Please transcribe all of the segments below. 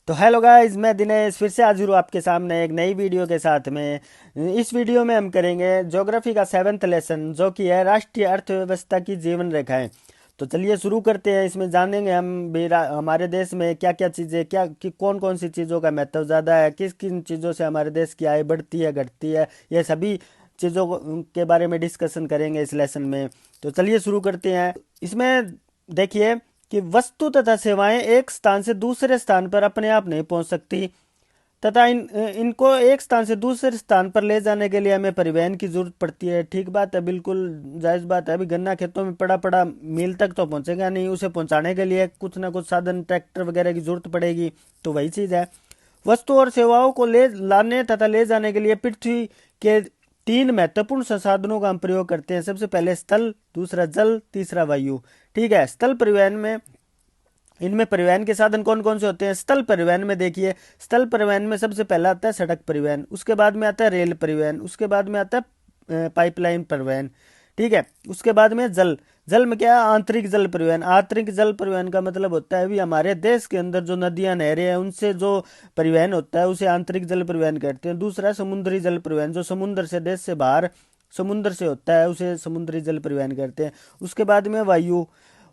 तो hello guys, मैं दिनेश फिर से हाजिर हूँ आपके सामने एक नई वीडियो के साथ में। इस वीडियो में हम करेंगे ज्योग्राफी का 7th लेसन, जो कि है राष्ट्रीय अर्थव्यवस्था की जीवन रेखाएं। तो चलिए शुरू करते हैं। इसमें जानेंगे हम भी हमारे देश में क्या क्या चीज़ें, क्या कि कौन कौन सी चीज़ों का महत्व ज़्यादा है, किस किन चीज़ों से हमारे देश की आय बढ़ती है घटती है, ये सभी चीज़ों के बारे में डिस्कशन करेंगे इस लेसन में। तो चलिए शुरू करते हैं। इसमें देखिए कि वस्तु तथा सेवाएं एक स्थान से दूसरे स्थान पर अपने आप नहीं पहुंच सकती, तथा इनको एक स्थान से दूसरे स्थान पर ले जाने के लिए हमें परिवहन की जरूरत पड़ती है। ठीक बात है, बिल्कुल जायज़ बात है। अभी गन्ना खेतों में पड़ा पड़ा मील तक तो पहुंचेगा नहीं, उसे पहुंचाने के लिए कुछ ना कुछ साधन, ट्रैक्टर वगैरह की जरूरत पड़ेगी। तो वही चीज़ है। वस्तु और सेवाओं को ले लाने तथा ले जाने के लिए पृथ्वी के तीन महत्वपूर्ण संसाधनों का हम प्रयोग करते हैं। सबसे पहले स्थल, दूसरा जल, तीसरा वायु। ठीक है। स्थल परिवहन में, इनमें परिवहन के साधन कौन कौन से होते हैं? स्थल परिवहन में देखिए, स्थल परिवहन में सबसे पहला आता है सड़क परिवहन, उसके बाद में आता है रेल परिवहन, उसके बाद में आता है पाइपलाइन परिवहन। ठीक है। उसके बाद में जल। जल में क्या है? आंतरिक जल परिवहन। आंतरिक जल परिवहन का मतलब होता है भी हमारे देश के अंदर जो नदियां नहरें हैं उनसे जो परिवहन होता है उसे आंतरिक जल परिवहन कहते हैं। दूसरा है समुद्री जल परिवहन, जो समुद्र से, देश से बाहर समुद्र से होता है उसे समुद्री जल परिवहन कहते हैं। उसके बाद में वायु।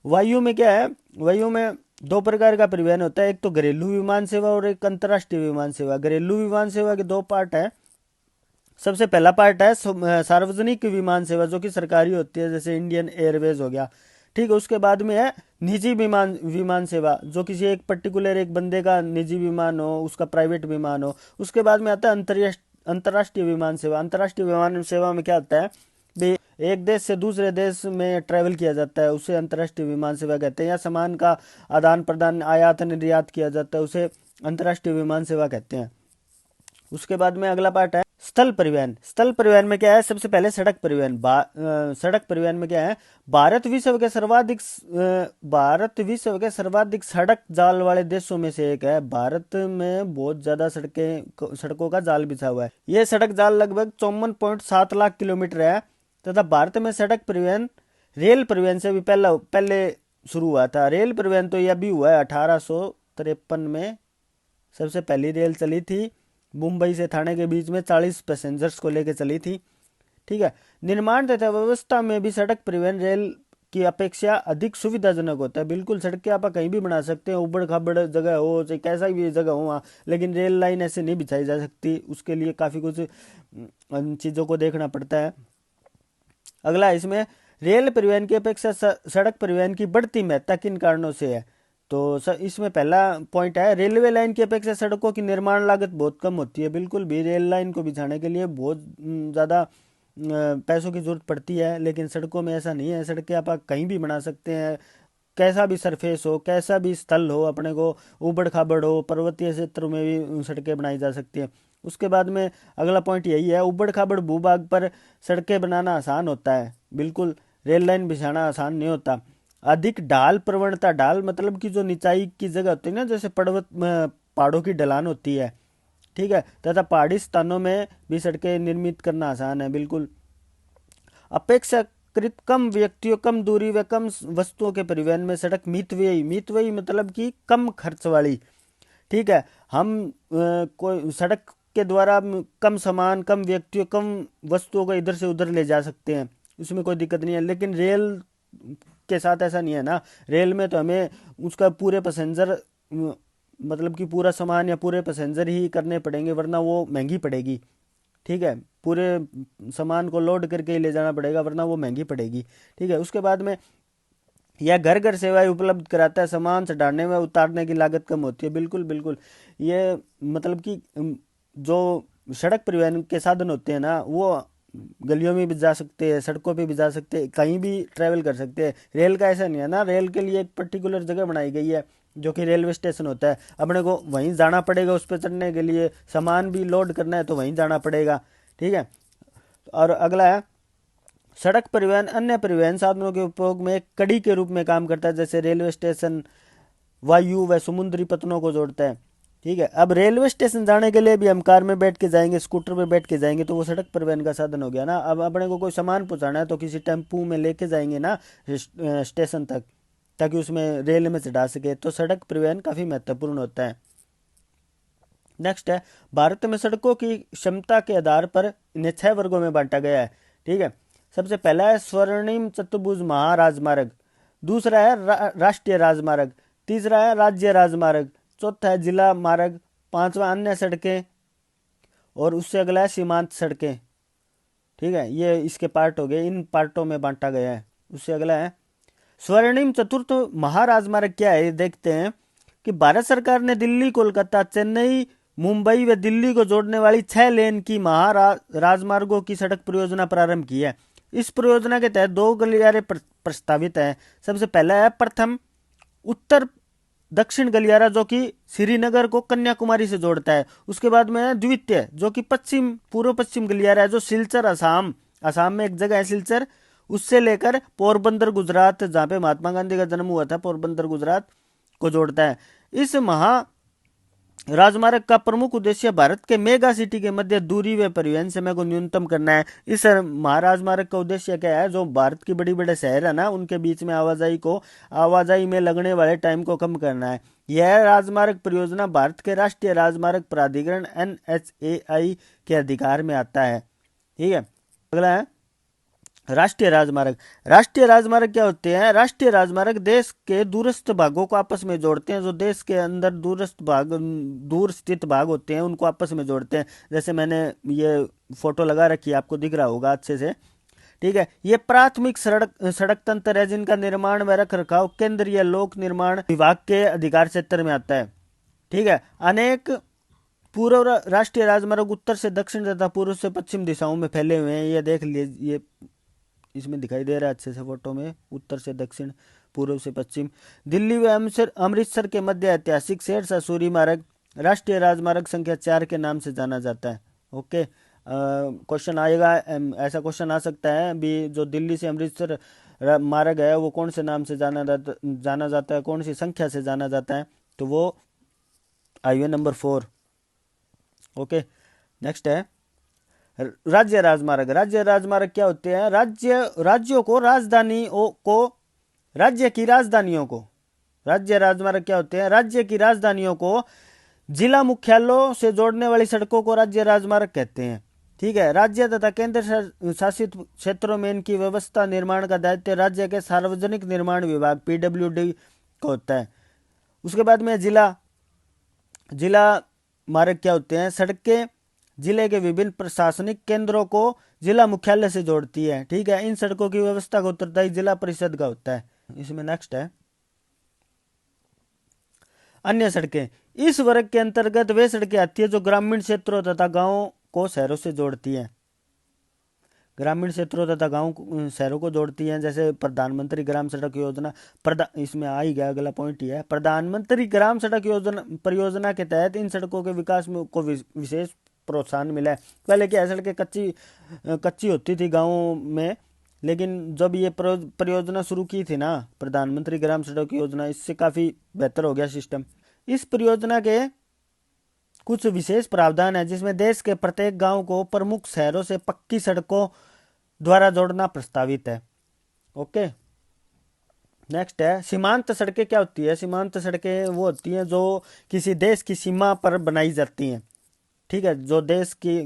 वायु में क्या है? वायु में दो प्रकार का परिवहन होता है, एक तो घरेलू विमान सेवा और एक अंतर्राष्ट्रीय विमान सेवा। घरेलू विमान सेवा के दो पार्ट है। सबसे पहला पार्ट है सार्वजनिक विमान सेवा, जो कि सरकारी होती है, जैसे इंडियन एयरवेज हो गया। ठीक है। उसके बाद में है निजी विमान विमान सेवा, जो किसी एक पर्टिकुलर एक बंदे का निजी विमान हो, उसका प्राइवेट विमान हो। उसके बाद में आता है अंतर्राष्ट्रीय विमान सेवा। अंतर्राष्ट्रीय विमान सेवा में क्या होता है भी, एक देश से दूसरे देश में ट्रैवल किया जाता है, उसे अंतर्राष्ट्रीय विमान सेवा कहते हैं। या सामान का आदान प्रदान, आयात निर्यात किया जाता है, उसे अंतर्राष्ट्रीय विमान सेवा कहते हैं। उसके बाद में अगला पार्ट है स्थल परिवहन। स्थल परिवहन में क्या है? सबसे पहले सड़क परिवहन। सड़क परिवहन में क्या है? भारत विश्व के सर्वाधिक सड़क जाल वाले देशों में से एक है। भारत में बहुत ज्यादा सड़कों का जाल बिछा हुआ है। यह सड़क जाल लगभग 54.7 लाख किलोमीटर है। तथा भारत में सड़क परिवहन रेल परिवहन से भी पहले पहले शुरू हुआ था। रेल परिवहन तो यह भी हुआ है 1853 में सबसे पहली रेल चली थी, मुंबई से थाने के बीच में 40 पैसेंजर्स को लेकर चली थी। ठीक है। निर्माण तथा व्यवस्था में भी सड़क परिवहन रेल की अपेक्षा अधिक सुविधाजनक होता है। बिल्कुल, सड़कें आप कहीं भी बना सकते हैं, उबड़ खाबड़ जगह हो चाहे कैसा भी जगह हो वहाँ, लेकिन रेल लाइन ऐसे नहीं बिछाई जा सकती। उसके लिए काफ़ी कुछ चीज़ों को देखना पड़ता है। अगला, इसमें रेल परिवहन की अपेक्षा सड़क परिवहन की बढ़ती महत्ता किन कारणों से है? तो इसमें पहला पॉइंट है, रेलवे लाइन की अपेक्षा सड़कों की निर्माण लागत बहुत कम होती है। बिल्कुल भी, रेल लाइन को बिछाने के लिए बहुत ज़्यादा पैसों की जरूरत पड़ती है, लेकिन सड़कों में ऐसा नहीं है। सड़कें आप कहीं भी बना सकते हैं, कैसा भी सरफेस हो, कैसा भी स्थल हो, अपने को ऊबड़ खाबड़ हो, पर्वतीय क्षेत्रों में भी सड़कें बनाई जा सकती हैं। उसके बाद में अगला पॉइंट यही है, ऊबड़ खाबड़ भूभाग पर सड़कें बनाना आसान होता है। बिल्कुल, रेल लाइन बिछाना आसान नहीं होता। अधिक ढाल प्रवणता, ढाल मतलब कि जो निचाई की जगह होती है ना, जैसे पर्वत पहाड़ों की ढलान होती है। ठीक है। तथा पहाड़ी स्थानों में भी सड़कें निर्मित करना आसान है। बिल्कुल। अपेक्षाकृत कम व्यक्तियों, कम दूरी व कम वस्तुओं के परिवहन में सड़क मितव्ययी, मितव्ययी मतलब कि कम खर्च वाली। ठीक है। हम कोई सड़क के द्वारा कम सामान, कम व्यक्तियों, कम वस्तुओं को इधर से उधर ले जा सकते हैं, उसमें कोई दिक्कत नहीं है। लेकिन रेल के साथ ऐसा नहीं है ना। रेल में तो हमें उसका पूरे पैसेंजर, मतलब कि पूरा सामान या पूरे पैसेंजर ही करने पड़ेंगे, वरना वो महंगी पड़ेगी। ठीक है। पूरे सामान को लोड करके ही ले जाना पड़ेगा, वरना वो महंगी पड़ेगी। ठीक है। उसके बाद में यह घर घर सेवाएं उपलब्ध कराता है, सामान चढ़ाने व उतारने की लागत कम होती है। बिल्कुल बिल्कुल। ये मतलब कि जो सड़क परिवहन के साधन होते हैं ना, वो गलियों में भी जा सकते हैं, सड़कों पे भी जा सकते हैं, कहीं भी ट्रैवल कर सकते हैं। रेल का ऐसा नहीं है ना। रेल के लिए एक पर्टिकुलर जगह बनाई गई है, जो कि रेलवे स्टेशन होता है। अपने को वहीं जाना पड़ेगा, उस पर चढ़ने के लिए सामान भी लोड करना है तो वहीं जाना पड़ेगा। ठीक है। और अगला है, सड़क परिवहन अन्य परिवहन साधनों के उपयोग में एक कड़ी के रूप में काम करता है, जैसे रेलवे स्टेशन वायु व समुद्री पतनों को जोड़ता है। ठीक है। अब रेलवे स्टेशन जाने के लिए भी हम कार में बैठ के जाएंगे, स्कूटर पे बैठ के जाएंगे, तो वो सड़क परिवहन का साधन हो गया ना। अब अपने को कोई सामान पहुंचाना है तो किसी टेम्पू में लेके जाएंगे ना स्टेशन तक, ताकि उसमें रेल में चढ़ा सके। तो सड़क परिवहन काफ़ी महत्वपूर्ण होता है। नेक्स्ट है, भारत में सड़कों की क्षमता के आधार पर इन्हें 6 वर्गों में बांटा गया है। ठीक है, सबसे पहला है स्वर्णिम चतुर्भुज महाराजमार्ग, दूसरा है राष्ट्रीय राजमार्ग, तीसरा है राज्य राजमार्ग, चौथा है जिला मार्ग, पांचवा अन्य सड़कें, और उससे अगला है सीमांत सड़कें। ठीक है, ये इसके पार्ट हो गए, इन पार्टों में बांटा गया है। उससे अगला है स्वर्णिम चतुर्थ महाराजमार्ग क्या है, देखते हैं कि भारत सरकार ने दिल्ली, कोलकाता, चेन्नई, मुंबई व दिल्ली को जोड़ने वाली 6 लेन की महाराजमार्गों की सड़क परियोजना प्रारंभ की है। इस परियोजना के तहत 2 गलियारे प्रस्तावित हैं। सबसे पहला है प्रथम उत्तर दक्षिण गलियारा, जो कि श्रीनगर को कन्याकुमारी से जोड़ता है। उसके बाद में है द्वितीय, जो कि पश्चिम पूर्व पश्चिम गलियारा है, जो सिलचर असम, असम में एक जगह है सिलचर, उससे लेकर पोरबंदर गुजरात, जहाँ पे महात्मा गांधी का जन्म हुआ था, पोरबंदर गुजरात को जोड़ता है। इस महा राजमार्ग का प्रमुख उद्देश्य भारत के मेगा सिटी के मध्य दूरी व परिवहन समय को न्यूनतम करना है। इस महाराजमार्ग का उद्देश्य क्या है, जो भारत की बड़ी बड़े शहर है ना, उनके बीच में आवाजाही में लगने वाले टाइम को कम करना है। यह राजमार्ग परियोजना भारत के राष्ट्रीय राजमार्ग प्राधिकरण NHAI के अधिकार में आता है। ठीक है, अगला है राष्ट्रीय राजमार्ग। राष्ट्रीय राजमार्ग क्या होते हैं? राष्ट्रीय राजमार्ग देश के दूरस्थ भागों को आपस में जोड़ते हैं। जो देश के अंदर दूर स्थित भाग होते हैं, उनको आपस में जोड़ते हैं। जैसे मैंने ये फोटो लगा रखी है, आपको दिख रहा होगा अच्छे से। ठीक है, ये प्राथमिक सड़क तंत्र है, जिनका निर्माण व रख रखाव केंद्रीय लोक निर्माण विभाग के अधिकार क्षेत्र में आता है। ठीक है, अनेक पूर्व राष्ट्रीय राजमार्ग उत्तर से दक्षिण तथा पूर्व से पश्चिम दिशाओं में फैले हुए हैं। ये देख लीजिए, ये इसमें दिखाई दे रहा है अच्छे से फोटो में, उत्तर से दक्षिण, पूर्व से पश्चिम। दिल्ली व अमृतसर के मध्य ऐतिहासिक शेरशाह सूरी मार्ग राष्ट्रीय राजमार्ग संख्या 4 के नाम से जाना जाता है। ओके, क्वेश्चन आएगा, ऐसा क्वेश्चन आ सकता है भी, जो दिल्ली से अमृतसर मार्ग है वो कौन से नाम से जाना जाता है, कौन सी संख्या से जाना जाता है, तो वो हाईवे नंबर 4। ओके, नेक्स्ट है राज्य राजमार्ग। राज्य राजमार्ग क्या होते हैं? राज्यों को राज्य की राजधानियों को राज्य राजमार्ग क्या होते हैं? राज्य की राजधानियों को जिला मुख्यालयों से जोड़ने वाली सड़कों को राज्य राजमार्ग कहते हैं। ठीक है, राज्य तथा केंद्र शासित क्षेत्रों में इनकी व्यवस्था निर्माण का दायित्व राज्य के सार्वजनिक निर्माण विभाग PWD का होता है। उसके बाद में जिला मार्ग क्या होते हैं? सड़कें जिले के विभिन्न प्रशासनिक केंद्रों को जिला मुख्यालय से जोड़ती है। ठीक है, इन सड़कों की व्यवस्था का उत्तरदायी जिला परिषद का होता है। इसमें नेक्स्ट है अन्य सड़कें। इस वर्ग के अंतर्गत वे सड़कें आती है जो ग्रामीण क्षेत्रों तथा गांवों को शहरों से जोड़ती हैं। ग्रामीण क्षेत्रों तथा गांव शहरों को जोड़ती हैं, जैसे प्रधानमंत्री ग्राम सड़क योजना। इसमें आ ही गया, अगला पॉइंट ही है, प्रधानमंत्री ग्राम सड़क योजना परियोजना के तहत इन सड़कों के विकास को विशेष प्रोत्साहन मिला है। पहले क्या, सड़कें कच्ची होती थी गाँवों में, लेकिन जब ये परियोजना शुरू की थी ना, प्रधानमंत्री ग्राम सड़क योजना, इससे काफ़ी बेहतर हो गया सिस्टम। इस परियोजना के कुछ विशेष प्रावधान है, जिसमें देश के प्रत्येक गांव को प्रमुख शहरों से पक्की सड़कों द्वारा जोड़ना प्रस्तावित है। ओके, नेक्स्ट है सीमांत सड़कें। क्या होती है? सीमांत सड़कें वो होती हैं जो किसी देश की सीमा पर बनाई जाती हैं। ठीक है, जो देश की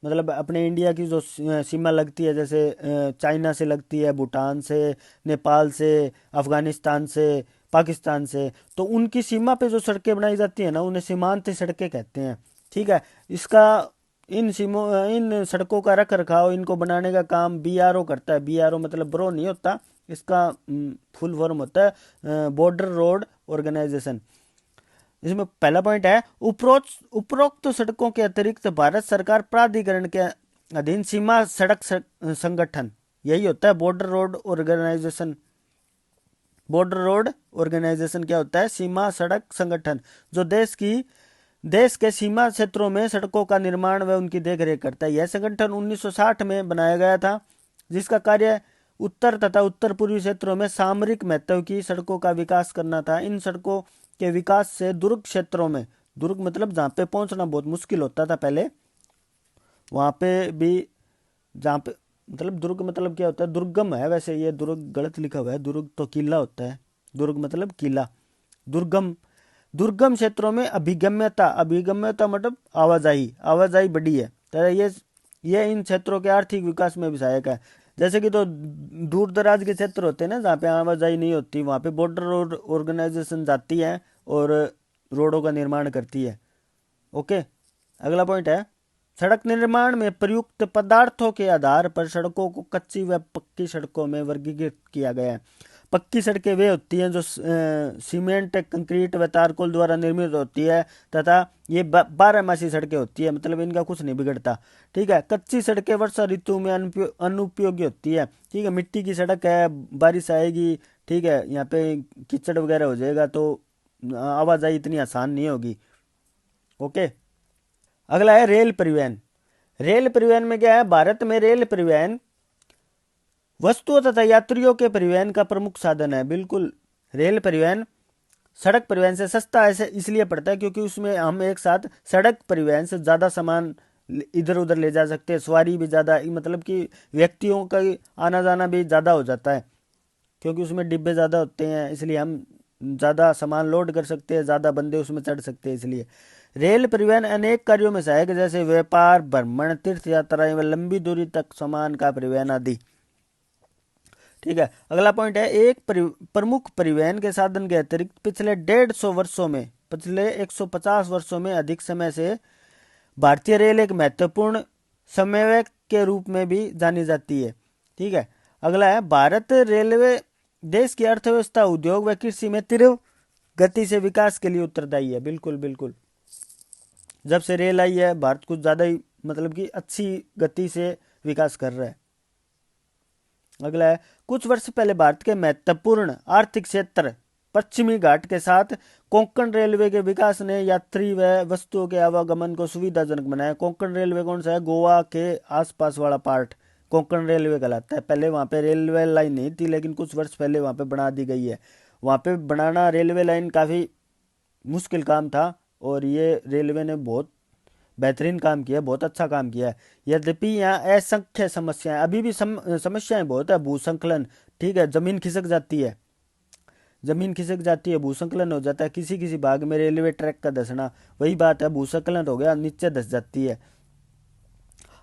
मतलब अपने इंडिया की जो सीमा लगती है, जैसे चाइना से लगती है, भूटान से, नेपाल से, अफगानिस्तान से, पाकिस्तान से, तो उनकी सीमा पे जो सड़कें बनाई जाती हैं ना, उन्हें सीमांत सड़कें कहते हैं। ठीक है, इसका इन सड़कों का रख रखाव, इनको बनाने का काम BRO करता है। BRO मतलब ब्रो नहीं होता, इसका फुल फॉर्म होता है बॉर्डर रोड ऑर्गेनाइजेशन। इसमें पहला पॉइंट है उपरोक्त सड़कों के अतिरिक्त भारत सरकार प्राधिकरण के अधीन सीमा सड़क संगठन, यही होता है border road organisation. Border road organisation क्या होता है? सीमा सड़क संगठन, जो देश के सीमा क्षेत्रों में सड़कों का निर्माण व उनकी देखरेख करता है। यह संगठन 1960 में बनाया गया था, जिसका कार्य उत्तर तथा उत्तर पूर्वी क्षेत्रों में सामरिक महत्व की सड़कों का विकास करना था। इन सड़कों के विकास से दुर्ग क्षेत्रों में, दुर्ग मतलब जहाँ पे पहुंचना बहुत मुश्किल होता था पहले, वहाँ पे भी, जहाँ पे मतलब दुर्ग मतलब क्या होता है? दुर्गम है, वैसे ये दुर्ग गलत लिखा हुआ है, दुर्ग तो किला होता है, दुर्ग मतलब किला। दुर्गम दुर्गम क्षेत्रों में अभिगम्यता, अभिगम्यता मतलब आवाजाही, आवाजाही बढ़ी है, तो ये इन क्षेत्रों के आर्थिक विकास में भी सहायक है। जैसे कि तो दूर दराज के क्षेत्र होते हैं ना, जहाँ पे आवाजाही नहीं होती, वहाँ पे बॉर्डर रोड ऑर्गेनाइजेशन जाती है और रोडों का निर्माण करती है। ओके, अगला पॉइंट है, सड़क निर्माण में प्रयुक्त पदार्थों के आधार पर सड़कों को कच्ची व पक्की सड़कों में वर्गीकृत किया गया है। पक्की सड़कें वे होती हैं जो सीमेंट, कंक्रीट व तारकोल द्वारा निर्मित होती है, तथा ये 12 मासी सड़कें होती है, मतलब इनका कुछ नहीं बिगड़ता। ठीक है, कच्ची सड़कें वर्षा ऋतु में अनुपयोगी होती है। ठीक है, मिट्टी की सड़क है, बारिश आएगी, ठीक है, यहाँ पे कीचड़ वगैरह हो जाएगा तो आवाजाही इतनी आसान नहीं होगी। ओके, अगला है रेल परिवहन। रेल परिवहन में क्या है, भारत में रेल परिवहन वस्तुओं तथा यात्रियों के परिवहन का प्रमुख साधन है। बिल्कुल, रेल परिवहन सड़क परिवहन से सस्ता ऐसे इसलिए पड़ता है क्योंकि उसमें हम एक साथ सड़क परिवहन से ज़्यादा सामान इधर उधर ले जा सकते हैं, सवारी भी ज़्यादा, मतलब कि व्यक्तियों का आना जाना भी ज़्यादा हो जाता है, क्योंकि उसमें डिब्बे ज़्यादा होते हैं, इसलिए हम ज़्यादा सामान लोड कर सकते हैं, ज़्यादा बंदे उसमें चढ़ सकते हैं। इसलिए रेल परिवहन अनेक कार्यों में सहायक है, जैसे व्यापार, भ्रमण, तीर्थ यात्राएं व लंबी दूरी तक सामान का परिवहन आदि। ठीक है, अगला पॉइंट है, एक प्रमुख परिवहन के साधन के अतिरिक्त पिछले 150 वर्षों में, पिछले 150 वर्षों में अधिक समय से भारतीय रेल एक महत्वपूर्ण समन्वयक के रूप में भी जानी जाती है। ठीक है, अगला है, भारत रेलवे देश की अर्थव्यवस्था, उद्योग व कृषि में तीव्र गति से विकास के लिए उत्तरदायी है। बिल्कुल बिल्कुल, जब से रेल आई है भारत कुछ ज़्यादा ही, मतलब कि अच्छी गति से विकास कर रहा है। अगला है, कुछ वर्ष पहले भारत के महत्वपूर्ण आर्थिक क्षेत्र पश्चिमी घाट के साथ कोंकण रेलवे के विकास ने यात्री व वस्तुओं के आवागमन को सुविधाजनक बनाया। कोंकण रेलवे कौन सा है, गोवा के आसपास वाला पार्ट कोंकण रेलवे कहलाता है। पहले वहाँ पे रेलवे लाइन नहीं थी, लेकिन कुछ वर्ष पहले वहाँ पे बना दी गई है। वहाँ पे बनाना रेलवे लाइन काफ़ी मुश्किल काम था, और ये रेलवे ने बहुत बेहतरीन काम किया, बहुत अच्छा काम किया है। यद्यपि यहाँ असंख्य समस्याएं अभी भी समस्याएं बहुत है, भूसंकलन, ठीक है, जमीन खिसक जाती है, जमीन खिसक जाती है, भूसंकलन हो जाता है, किसी किसी भाग में रेलवे ट्रैक का धंसना, वही बात है, भूसंकलन हो गया, नीचे धस जाती है।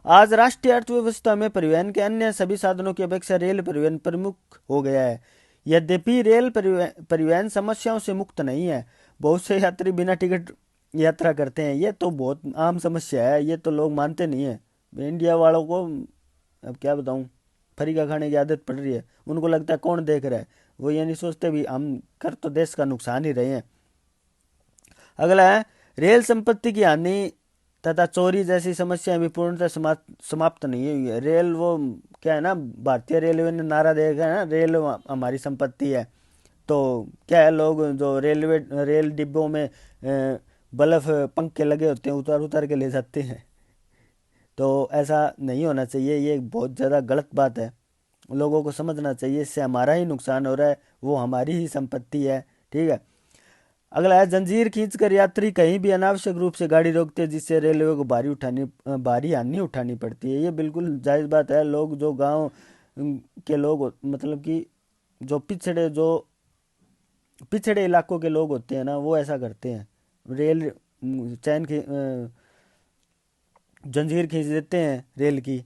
आज राष्ट्रीय अर्थव्यवस्था में परिवहन के अन्य सभी साधनों की अपेक्षा रेल परिवहन प्रमुख हो गया है। यद्यपि रेल परिवहन समस्याओं से मुक्त नहीं है, बहुत से यात्री बिना टिकट यात्रा करते हैं, ये तो बहुत आम समस्या है, ये तो लोग मानते नहीं है। इंडिया वालों को अब क्या बताऊं, फ्री का खाने की आदत पड़ रही है, उनको लगता है कौन देख रहा है, वो ये नहीं सोचते भी हम कर तो देश का नुकसान ही रहे हैं। अगला है, रेल संपत्ति की हानि तथा चोरी जैसी समस्याएं भी पूर्णतः समाप्त नहीं हुई है। रेल वो क्या है ना, भारतीय रेलवे ने नारा दे रखा है ना, रेल हमारी संपत्ति है, तो क्या है, लोग जो रेल डिब्बों में बल्ब पंखे लगे होते हैं उतार उतार के ले जाते हैं, तो ऐसा नहीं होना चाहिए, ये बहुत ज़्यादा गलत बात है, लोगों को समझना चाहिए, इससे हमारा ही नुकसान हो रहा है, वो हमारी ही संपत्ति है। ठीक है, अगला है, जंजीर खींचकर यात्री कहीं भी अनावश्यक रूप से गाड़ी रोकते हैं, जिससे रेलवे को भारी हानि उठानी पड़ती है। ये बिल्कुल जायज़ बात है। लोग जो गांव के लोग मतलब कि जो पिछड़े इलाकों के लोग होते हैं ना, वो ऐसा करते हैं, रेल चैन की जंजीर खींच देते हैं रेल की,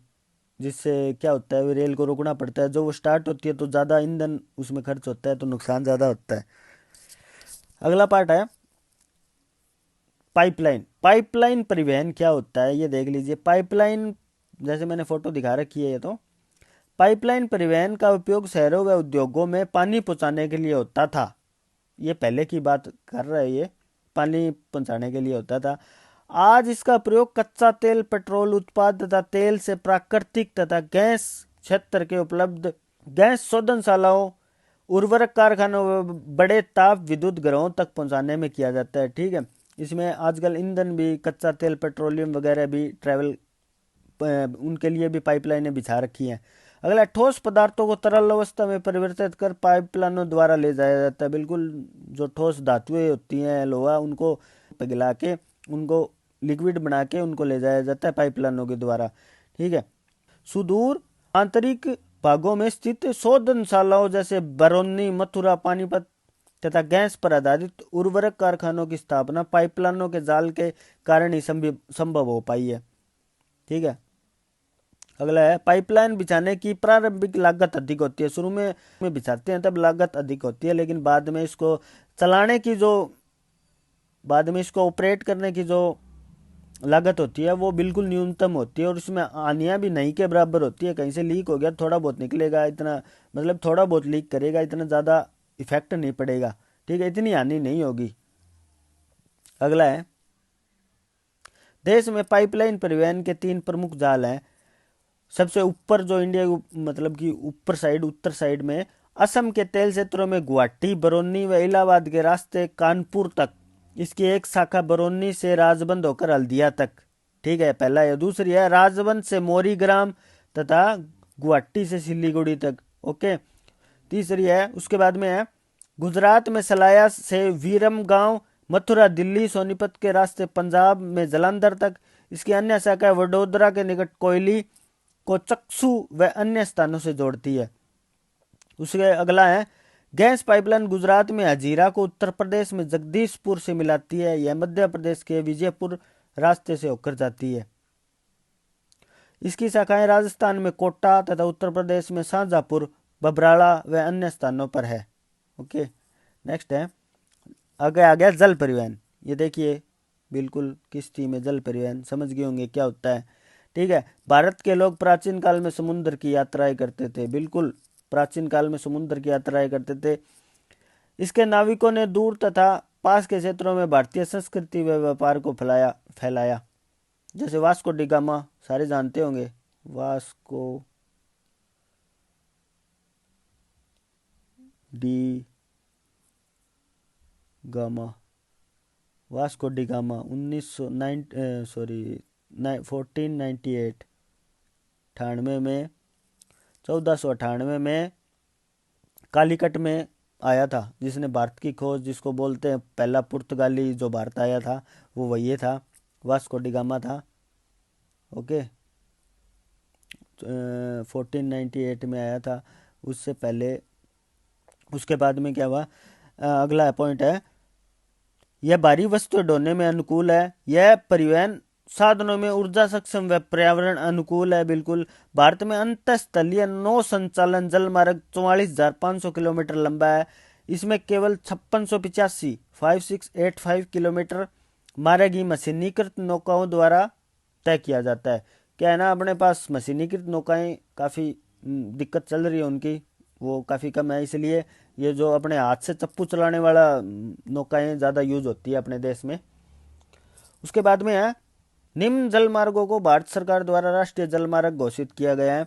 जिससे क्या होता है, रेल को रोकना पड़ता है, जो वो स्टार्ट होती है तो ज़्यादा ईंधन उसमें खर्च होता है, तो नुकसान ज़्यादा होता है। अगला पार्ट है पाइपलाइन। पाइपलाइन परिवहन क्या होता है ये देख लीजिए। पाइपलाइन, जैसे मैंने फोटो दिखा रखी है, ये तो पाइपलाइन परिवहन का उपयोग शहरों व उद्योगों में पानी पहुंचाने के लिए होता था। ये पहले की बात कर रहा है, ये पानी पहुंचाने के लिए होता था। आज इसका प्रयोग कच्चा तेल, पेट्रोल उत्पाद तथा तेल से प्राकृतिक तथा गैस क्षेत्र के उपलब्ध गैस शोधनशालाओं, उर्वरक कारखानों व बड़े ताप विद्युत घरों तक पहुंचाने में किया जाता है। ठीक है, इसमें आजकल ईंधन भी, कच्चा तेल, पेट्रोलियम वगैरह भी ट्रैवल उनके लिए भी पाइपलाइनें बिछा रखी हैं। अगला, ठोस पदार्थों को तरल अवस्था में परिवर्तित कर पाइपलाइनों द्वारा ले जाया जाता है। बिल्कुल, जो ठोस धातुएं होती हैं, लोहा, उनको पिघला के उनको लिक्विड बना के उनको ले जाया जाता है पाइपलाइनों के द्वारा। ठीक है, सुदूर आंतरिक भागों में स्थित शोधनशालाओं जैसे बरौनी, मथुरा, पानीपत तथा गैस पर आधारित उर्वरक कारखानों की स्थापना पाइपलाइनों के जाल के कारण ही संभव हो पाई है। ठीक है। अगला है, पाइपलाइन बिछाने की प्रारंभिक लागत अधिक होती है। शुरू में बिछाते हैं तब लागत अधिक होती है, लेकिन बाद में इसको चलाने की जो बाद में इसको ऑपरेट करने की जो लागत होती है वो बिल्कुल न्यूनतम होती है, और उसमें हानियाँ भी नहीं के बराबर होती है। कहीं से लीक हो गया, थोड़ा बहुत निकलेगा, इतना मतलब थोड़ा बहुत लीक करेगा, इतना ज़्यादा इफेक्ट नहीं पड़ेगा। ठीक है, इतनी हानि नहीं होगी। अगला है, देश में पाइपलाइन परिवहन के 3 प्रमुख जाल हैं। सबसे ऊपर जो इंडिया मतलब कि ऊपर साइड उत्तर साइड में असम के तेल क्षेत्रों में गुवाहाटी, बरौनी व इलाहाबाद के रास्ते कानपुर तक, इसकी एक शाखा बरौनी से राजबंद होकर हल्दिया तक। ठीक है, पहला है। दूसरी है राजबंद से मोरीग्राम तथा गुवाहाटी से सिलीगुड़ी तक। ओके। तीसरी है, उसके बाद में है गुजरात में सलाया से वीरम गांव, मथुरा दिल्ली सोनीपत के रास्ते पंजाब में जलंधर तक। इसकी अन्य शाखा वडोदरा के निकट कोयली को चक्सू व अन्य स्थानों से जोड़ती है। उसके अगला है, गैस पाइपलाइन गुजरात में हजीरा को उत्तर प्रदेश में जगदीशपुर से मिलाती है। यह मध्य प्रदेश के विजयपुर रास्ते से होकर जाती है। इसकी शाखाएं राजस्थान में कोटा तथा उत्तर प्रदेश में शाहजहांपुर, बबराड़ा व अन्य स्थानों पर है। ओके। नेक्स्ट है, आगे आ गया जल परिवहन। ये देखिए बिल्कुल किश्ती में जल परिवहन, समझ गए होंगे क्या होता है। ठीक है, भारत के लोग प्राचीन काल में समुद्र की यात्राएं करते थे। बिल्कुल, प्राचीन काल में समुद्र की यात्राएं करते थे। इसके नाविकों ने दूर तथा पास के क्षेत्रों में भारतीय संस्कृति व व्यापार को फैलाया। जैसे वास्को डी गामा, सारे जानते होंगे। Vasco D gamma, Vasco D gamma 1498 98 में 1498 में कालीकट में आया था, जिसने भारत की खोज, जिसको बोलते हैं पहला पुर्तगाली जो भारत आया था, वो वही था, वास्को डी गामा था। ओके। 1498 में आया था, उससे पहले। उसके बाद में क्या हुआ, अगला पॉइंट है, यह भारी वस्तु ढोने में अनुकूल है। यह परिवहन साधनों में ऊर्जा सक्षम व पर्यावरण अनुकूल है। बिल्कुल। भारत में अंतःस्थलीय नौ संचालन जल मार्ग 44,500 किलोमीटर लंबा है। इसमें केवल 5685 किलोमीटर मार्ग ही मशीनीकृत नौकाओं द्वारा तय किया जाता है। क्या है ना, अपने पास मशीनीकृत नौकाएं काफ़ी दिक्कत चल रही है उनकी, वो काफ़ी कम है, इसलिए ये जो अपने हाथ से चप्पू चलाने वाला नौकाएं ज़्यादा यूज होती है अपने देश में। उसके बाद में है, निम्न जल मार्गों को भारत सरकार द्वारा राष्ट्रीय जल मार्ग घोषित किया गया है।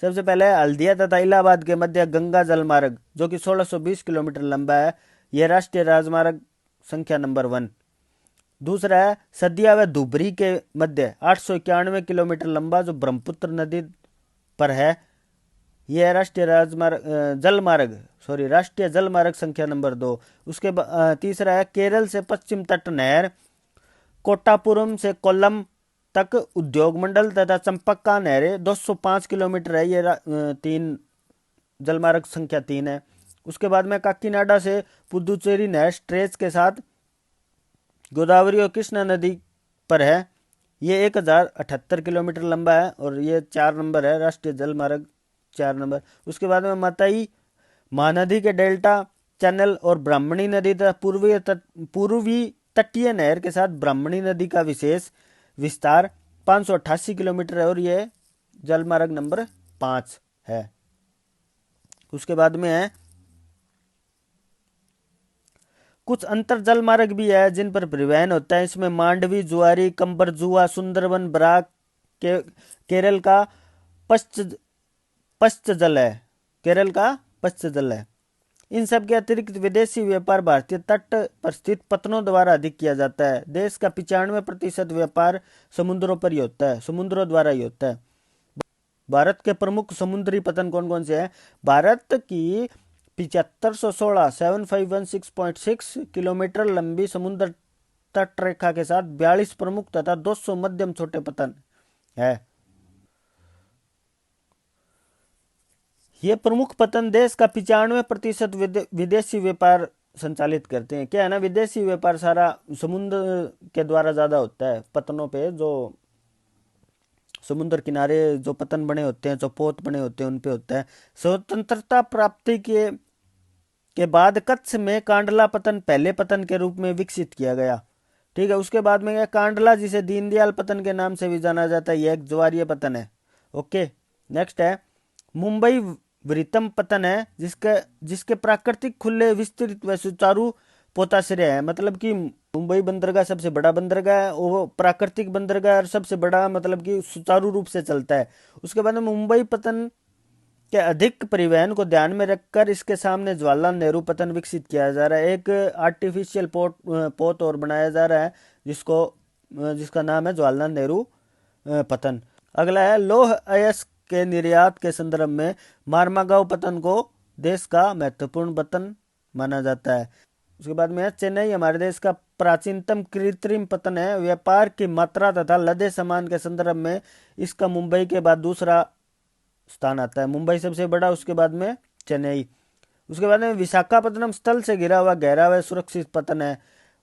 सबसे पहले है हल्दिया तथा इलाहाबाद के मध्य गंगा जल मार्ग, जो कि 1620 किलोमीटर लंबा है। यह राष्ट्रीय राजमार्ग संख्या नंबर 1। दूसरा है सदिया व धुबरी के मध्य 891 किलोमीटर लंबा, जो ब्रह्मपुत्र नदी पर है। यह राष्ट्रीय राष्ट्रीय जल मार्ग संख्या नंबर 2। उसके तीसरा है केरल से पश्चिम तट नहर, कोट्टापुरम से कोल्लम तक उद्योग मंडल तथा चंपक्का नहरें 205 किलोमीटर है। ये 3 जलमार्ग संख्या 3 है। उसके बाद में काकीनाडा से पुदुचेरी नहर स्ट्रेच के साथ गोदावरी और कृष्णा नदी पर है। ये 1078 किलोमीटर लंबा है, और ये 4 नंबर है, राष्ट्रीय जल मार्ग 4 नंबर। उसके बाद में मताई महानदी के डेल्टा चैनल और ब्राह्मणी नदी तथा पूर्वी तटीय नहर के साथ ब्राह्मणी नदी का विशेष विस्तार 588 किलोमीटर है, और यह जल मार्ग नंबर 5 है। उसके बाद में है कुछ अंतर जल मार्ग भी है जिन पर परिवहन होता है। इसमें मांडवी, जुआरी, कंबरजुआ, सुंदरबन, बराक केरल का पश्च जल है। केरल का पश्च जल है। इन सब के अतिरिक्त विदेशी व्यापार भारतीय तट पर स्थित पत्तनों द्वारा अधिक किया जाता है। देश का 95% व्यापार समुद्रों पर ही होता है, समुद्रों द्वारा ही होता है। भारत के प्रमुख समुद्री पतन कौन कौन से हैं? भारत की 7516 किलोमीटर लंबी समुद्र तट रेखा के साथ 42 प्रमुख तथा 200 मध्यम छोटे पतन है। ये प्रमुख पतन देश का 95% विदेशी व्यापार संचालित करते हैं। क्या है ना, विदेशी व्यापार सारा समुद्र के द्वारा ज़्यादा होता है। पतनों पे जो समुद्र किनारे जो पतन बने होते हैं, जो पोत बने होते हैं, उन पे होता है। स्वतंत्रता प्राप्ति के बाद कच्छ में कांडला पतन पहले पतन के रूप में विकसित किया गया। ठीक है, उसके बाद में क्या, कांडला जिसे दीनदयाल पतन के नाम से भी जाना जाता है, यह एक ज्वारीय पतन है। ओके, नेक्स्ट है मुंबई वृत्तम पतन है, जिसके जिसके प्राकृतिक खुले विस्तृत व सुचारू पोताश्रय है। मतलब कि मुंबई बंदरगाह सबसे बड़ा बंदरगाह है, वो प्राकृतिक बंदरगाह है और सबसे बड़ा, मतलब कि सुचारू रूप से चलता है। उसके बाद में मुंबई पतन के अधिक परिवहन को ध्यान में रखकर इसके सामने जवाहरलाल नेहरू पतन विकसित किया जा रहा है। एक आर्टिफिशियल पोत और बनाया जा रहा है, जिसका नाम है जवाहरलाल नेहरू पतन। अगला है लौह अयस्क के निर्यात के संदर्भ में मारमागांव पतन को देश का महत्वपूर्ण पतन माना जाता है। उसके बाद में है चेन्नई हमारे देश का प्राचीनतम कृत्रिम पतन है। व्यापार की मात्रा तथा लदे सामान के संदर्भ में इसका मुंबई के बाद दूसरा स्थान आता है। मुंबई सबसे बड़ा, उसके बाद में चेन्नई। उसके बाद में विशाखापत्तनम स्थल से घिरा हुआ गहरा व सुरक्षित पतन है।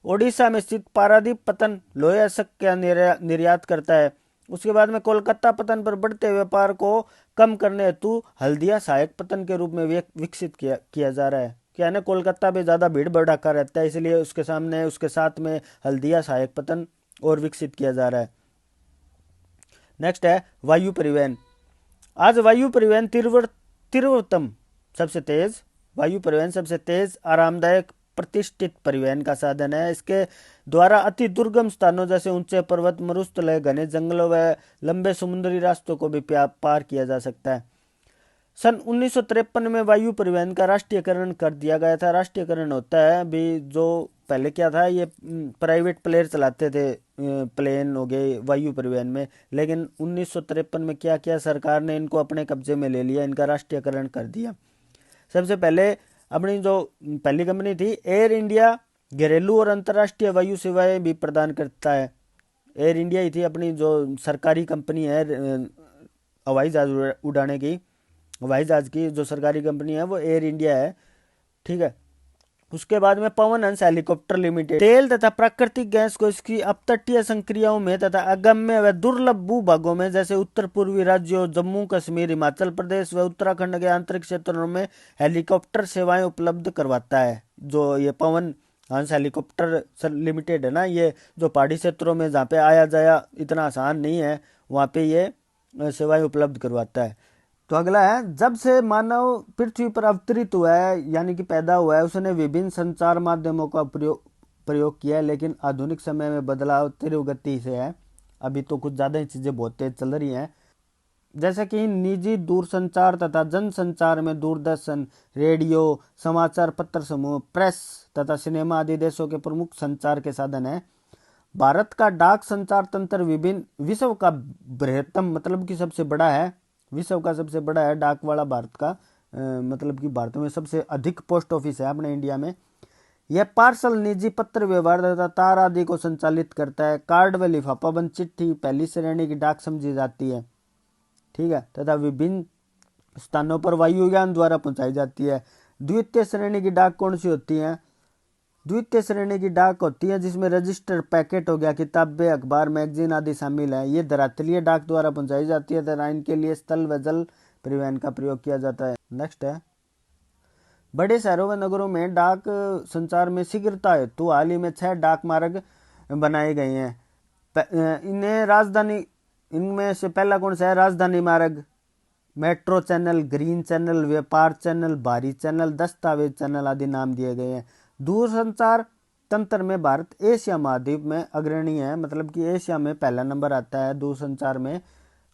ओडिशा में स्थित पारादीप पतन लोहे अयस्क का निर्यात करता है। उसके बाद में कोलकाता पतन पर बढ़ते व्यापार को कम करने हेतु हल्दिया सहायक पतन के रूप में विकसित किया जा रहा है। क्या है ना, कोलकाता पे ज़्यादा भीड़ भड़ाका रहता है, इसलिए उसके साथ में हल्दिया सहायक पतन और विकसित किया जा रहा है। नेक्स्ट है वायु परिवहन। आज वायु परिवहन तीव्रतम सबसे तेज वायु परिवहन सबसे तेज, आरामदायक, प्रतिष्ठित परिवहन का साधन है। इसके द्वारा अति दुर्गम स्थानों जैसे ऊंचे पर्वत, मरुस्थल, घने जंगलों व लंबे समुद्री रास्तों को भी पार किया जा सकता है। सन 1953 में वायु परिवहन का राष्ट्रीयकरण कर दिया गया था। राष्ट्रीयकरण होता है अभी, जो पहले क्या था, ये प्राइवेट प्लेयर चलाते थे, प्लेन हो गए वायु परिवहन में। लेकिन 1953 में क्या किया, सरकार ने इनको अपने कब्जे में ले लिया, इनका राष्ट्रीयकरण कर दिया। सबसे पहले अपनी जो पहली कंपनी थी एयर इंडिया, घरेलू और अंतर्राष्ट्रीय वायु सेवाएं भी प्रदान करता है। एयर इंडिया ही थी अपनी जो सरकारी कंपनी है हवाई जहाज उड़ाने की। हवाई जहाज की जो सरकारी कंपनी है वो एयर इंडिया है। ठीक है, उसके बाद में पवन हंस हेलीकॉप्टर लिमिटेड तेल तथा प्राकृतिक गैस को इसकी अपतटीय संक्रियाओं में तथा अगम्य व दुर्लभ भूभागों में जैसे उत्तर पूर्वी राज्यों, जम्मू कश्मीर, हिमाचल प्रदेश व उत्तराखंड के आंतरिक क्षेत्रों में हेलीकॉप्टर सेवाएं उपलब्ध करवाता है। जो ये पवन हंस हेलीकॉप्टर लिमिटेड है ना, ये जो पहाड़ी क्षेत्रों में जहाँ पे आया जाया इतना आसान नहीं है, वहाँ पे ये सेवाएं उपलब्ध करवाता है। तो अगला है जब से मानव पृथ्वी पर अवतरित हुआ है, यानी कि पैदा हुआ है, उसने विभिन्न संचार माध्यमों का प्रयोग किया है। लेकिन आधुनिक समय में बदलाव तीव्र गति से है। अभी तो कुछ ज़्यादा ही चीज़ें बहुत तेज चल रही हैं, जैसे कि निजी दूरसंचार तथा जनसंचार में दूरदर्शन, रेडियो, समाचार पत्र समूह, प्रेस तथा सिनेमा आदि देशों के प्रमुख संचार के साधन है। भारत का डाक संचार तंत्र विभिन्न विश्व का बृहत्तम, मतलब कि सबसे बड़ा है, विश्व का सबसे बड़ा है डाक वाला भारत का। मतलब कि भारत में सबसे अधिक पोस्ट ऑफिस है अपने इंडिया में। यह पार्सल, निजी पत्र व्यवहार तथा तार आदि को संचालित करता है। कार्ड व लिफाफाबंद चिट्ठी पहली श्रेणी की डाक समझी जाती है। ठीक है, तथा विभिन्न स्थानों पर वायुयान द्वारा पहुंचाई जाती है। द्वितीय श्रेणी की डाक कौन सी होती है? द्वितीय श्रेणी की डाक होती है जिसमें रजिस्टर, पैकेट हो गया, किताबें, अखबार, मैगजीन आदि शामिल है। ये धरातलीय डाक द्वारा पहुंचाई जाती है तथा इनके लिए स्थल व जल परिवहन का प्रयोग किया जाता है। नेक्स्ट है बड़े शहरों व नगरों में डाक संचार में शीघ्रता हेतु हाल ही में 6 डाक मार्ग बनाए गए हैं। इन्हें राजधानी, इनमें से पहला कौन सा है? राजधानी मार्ग, मेट्रो चैनल, ग्रीन चैनल, व्यापार चैनल, भारी चैनल, दस्तावेज चैनल आदि नाम दिए गए हैं। दूरसंचार तंत्र में भारत एशिया महाद्वीप में अग्रणी है, मतलब कि एशिया में पहला नंबर आता है दूरसंचार में।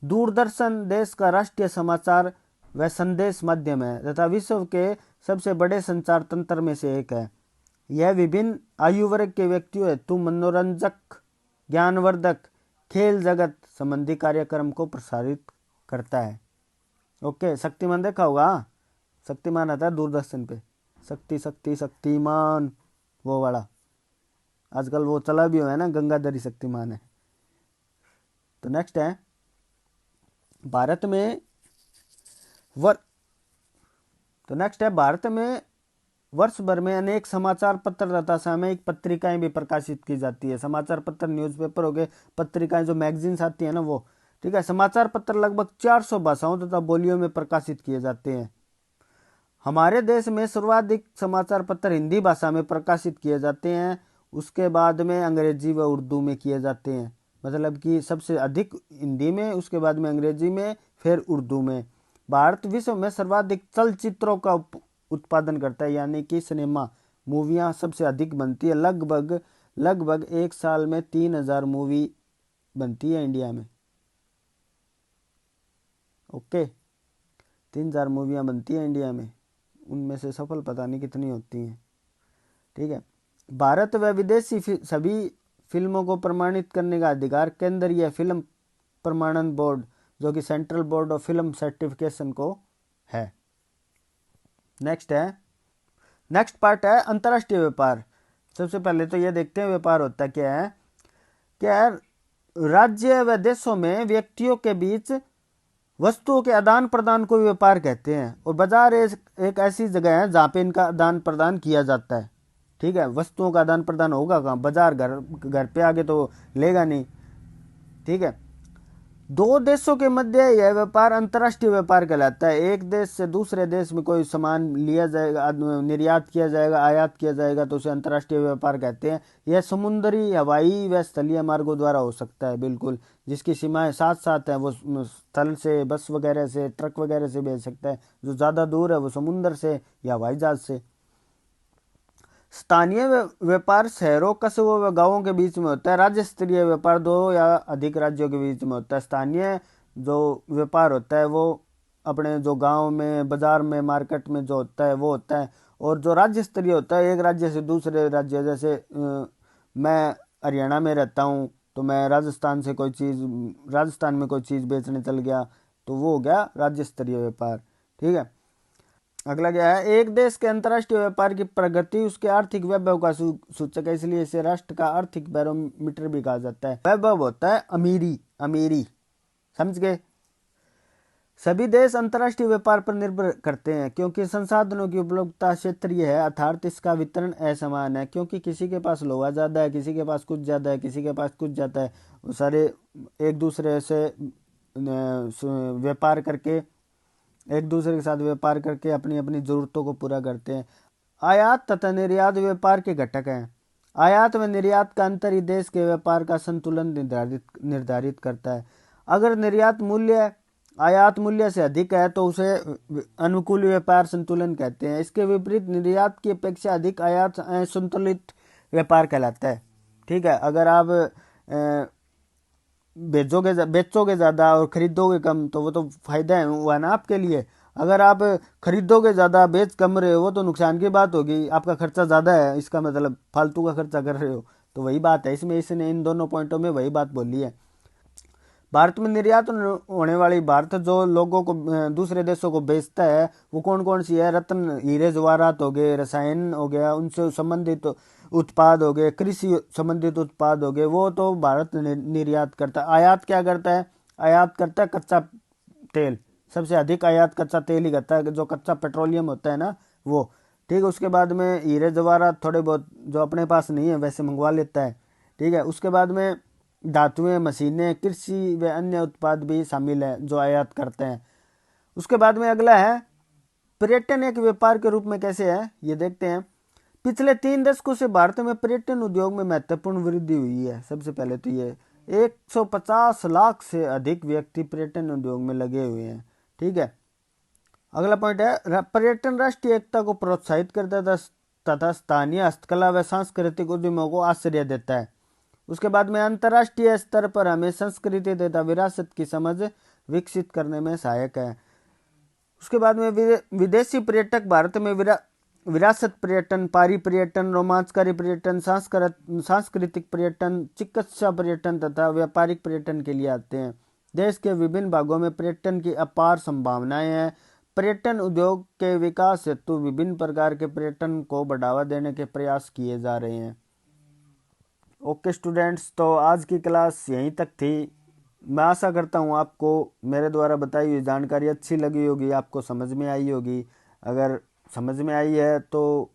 दूरदर्शन देश का राष्ट्रीय समाचार व संदेश माध्यम है तथा विश्व के सबसे बड़े संचार तंत्र में से एक है। यह विभिन्न आयु वर्ग के व्यक्तियों हेतु मनोरंजक, ज्ञानवर्धक, खेल जगत संबंधी कार्यक्रम को प्रसारित करता है। ओके, शक्तिमान देखा होगा, शक्तिमान आता है दूरदर्शन पे, शक्ति शक्ति शक्तिमान, वो वाला आजकल वो चला भी हुआ है ना, गंगाधरी शक्तिमान है। तो नेक्स्ट है भारत में वर तो नेक्स्ट है भारत में वर्ष भर में अनेक समाचार पत्र तथा सामयिक पत्रिकाएं भी प्रकाशित की जाती है। समाचार पत्र, न्यूज़पेपर हो गए, पत्रिकाएं जो मैगजीन्स आती है ना वो। ठीक है, समाचार पत्र लगभग 400 भाषाओं तथा बोलियों में प्रकाशित किए जाते हैं। हमारे देश में सर्वाधिक समाचार पत्र हिंदी भाषा में प्रकाशित किए जाते हैं, उसके बाद में अंग्रेजी व उर्दू में किए जाते हैं। मतलब कि सबसे अधिक हिंदी में, उसके बाद में अंग्रेजी में, फिर उर्दू में। भारत विश्व में सर्वाधिक चलचित्रों का उत्पादन करता है, यानी कि सिनेमा, मूवियाँ सबसे अधिक बनती है। लगभग लगभग एक साल में 3000 मूवी बनती है इंडिया में। ओके, 3000 मूवियाँ बनती है इंडिया में, उनमें से सफल पता नहीं कितनी होती हैं। ठीक है, भारत व विदेशी सभी फिल्मों को प्रमाणित करने का अधिकार केंद्रीय फिल्म प्रमाणन बोर्ड, जो कि central board of film certification को है। नेक्स्ट पार्ट है अंतर्राष्ट्रीय व्यापार। सबसे पहले तो ये देखते हैं व्यापार होता क्या है। क्या है? राज्य व देशों में व्यक्तियों के बीच वस्तुओं के आदान प्रदान को व्यापार कहते हैं, और बाजार एक ऐसी जगह है जहाँ पे इनका आदान प्रदान किया जाता है। ठीक है, वस्तुओं का आदान प्रदान होगा कहाँ? बाजार, घर घर पे आगे तो लेगा नहीं। ठीक है, दो देशों के मध्य यह व्यापार अंतर्राष्ट्रीय व्यापार कहलाता है। एक देश से दूसरे देश में कोई सामान लिया जाएगा, निर्यात किया जाएगा, आयात किया जाएगा, तो उसे अंतर्राष्ट्रीय व्यापार कहते हैं। यह समुद्री, हवाई व स्थलीय मार्गों द्वारा हो सकता है, बिल्कुल, जिसकी सीमाएं साथ साथ हैं। वो स्थल से, बस वगैरह से, ट्रक वगैरह से भेज सकता है। जो ज़्यादा दूर है वो समुद्र से या हवाई जहाज से। स्थानीय व्यापार शहरों, कस्बों व गांवों के बीच में होता है। राज्य स्तरीय व्यापार दो या अधिक राज्यों के बीच में होता है। स्थानीय जो व्यापार होता है वो अपने जो गांव में, बाजार में, मार्केट में जो होता है वो होता है। और जो राज्य स्तरीय होता है, एक राज्य से दूसरे राज्य, जैसे मैं हरियाणा में रहता हूँ तो मैं राजस्थान में कोई चीज़ बेचने चल गया, तो वो हो गया राज्य स्तरीय व्यापार। ठीक है, अगला क्या है? एक देश के अंतर्राष्ट्रीय व्यापार की प्रगति उसके आर्थिक वैभव का सूचक है, इसलिए इसे राष्ट्र का आर्थिक बैरोमीटर भी कहा जाता है। वैभव होता है अमीरी, अमीरी, समझ गए? सभी देश अंतर्राष्ट्रीय व्यापार पर निर्भर करते हैं क्योंकि संसाधनों की उपलब्धता क्षेत्रीय है, अर्थात इसका वितरण असमान है। क्योंकि किसी के पास लोहा ज़्यादा है, किसी के पास कुछ ज़्यादा है, किसी के पास कुछ ज़्यादा है, वो सारे एक दूसरे से व्यापार करके, एक दूसरे के साथ व्यापार करके अपनी अपनी ज़रूरतों को पूरा करते हैं। आयात तथा निर्यात व्यापार के घटक हैं। आयात व निर्यात का अंतर ही देश के व्यापार का संतुलन निर्धारित करता है। अगर निर्यात मूल्य आयात मूल्य से अधिक है तो उसे अनुकूल व्यापार संतुलन कहते हैं। इसके विपरीत निर्यात की अपेक्षा अधिक आयात असंतुलित व्यापार कहलाता है। ठीक है, अगर आप बेचोगे ज़्यादा और खरीदोगे कम तो वो तो फायदा है, हुआ ना आपके लिए। अगर आप खरीदोगे ज़्यादा, बेच कम रहे हो, वो तो नुकसान की बात होगी। आपका खर्चा ज़्यादा है, इसका मतलब फालतू का खर्चा कर रहे हो। तो वही बात है इसमें, इसने इन दोनों पॉइंटों में वही बात बोली है। भारत में निर्यात होने वाली, भारत जो लोगों को दूसरे देशों को बेचता है वो कौन कौन सी है? रत्न, हीरे जवाहरात हो गए, रसायन हो गया, उनसे संबंधित उत्पाद हो गए, कृषि संबंधित उत्पाद हो गए, वो तो भारत निर्यात करता है। आयात क्या करता है? आयात करता है कच्चा तेल। सबसे अधिक आयात कच्चा तेल ही करता है, जो कच्चा पेट्रोलियम होता है ना वो। ठीक है, उसके बाद में हीरे जवाहरात थोड़े बहुत जो अपने पास नहीं है वैसे मंगवा लेता है। ठीक है, उसके बाद में धातुएं, मशीनें, कृषि व अन्य उत्पाद भी शामिल हैं जो आयात करते हैं। उसके बाद में अगला है पर्यटन एक व्यापार के रूप में कैसे है ये देखते हैं। पिछले 3 दशकों से भारत में पर्यटन उद्योग में महत्वपूर्ण वृद्धि हुई है। सबसे पहले तो ये 150 लाख से अधिक व्यक्ति पर्यटन उद्योग में लगे हुए हैं। ठीक है, अगला पॉइंट है पर्यटन राष्ट्रीय एकता को प्रोत्साहित करता है तथा स्थानीय हस्तकला व सांस्कृतिक उद्यमों को आश्रय देता है। उसके बाद में अंतर्राष्ट्रीय स्तर पर हमें संस्कृति तथा विरासत की समझ विकसित करने में सहायक है। उसके बाद में विदेशी पर्यटक भारत में विरासत पर्यटन, पारी पर्यटन, रोमांचकारी पर्यटन, सांस्कृतिक पर्यटन, चिकित्सा पर्यटन तथा व्यापारिक पर्यटन के लिए आते हैं। देश के विभिन्न भागों में पर्यटन की अपार संभावनाएं हैं। पर्यटन उद्योग के विकास हेतु विभिन्न प्रकार के पर्यटन को बढ़ावा देने के प्रयास किए जा रहे हैं। ओके स्टूडेंट्स, तो आज की क्लास यहीं तक थी। मैं आशा करता हूँ आपको मेरे द्वारा बताई हुई जानकारी अच्छी लगी होगी, आपको समझ में आई होगी। अगर समझ में आई है तो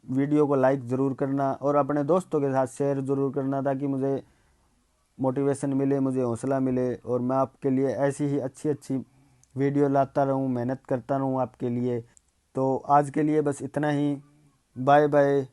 वीडियो को लाइक ज़रूर करना और अपने दोस्तों के साथ शेयर ज़रूर करना, ताकि मुझे मोटिवेशन मिले, मुझे हौसला मिले और मैं आपके लिए ऐसी ही अच्छी अच्छी वीडियो लाता रहूं, मेहनत करता रहूं आपके लिए। तो आज के लिए बस इतना ही। Bye bye.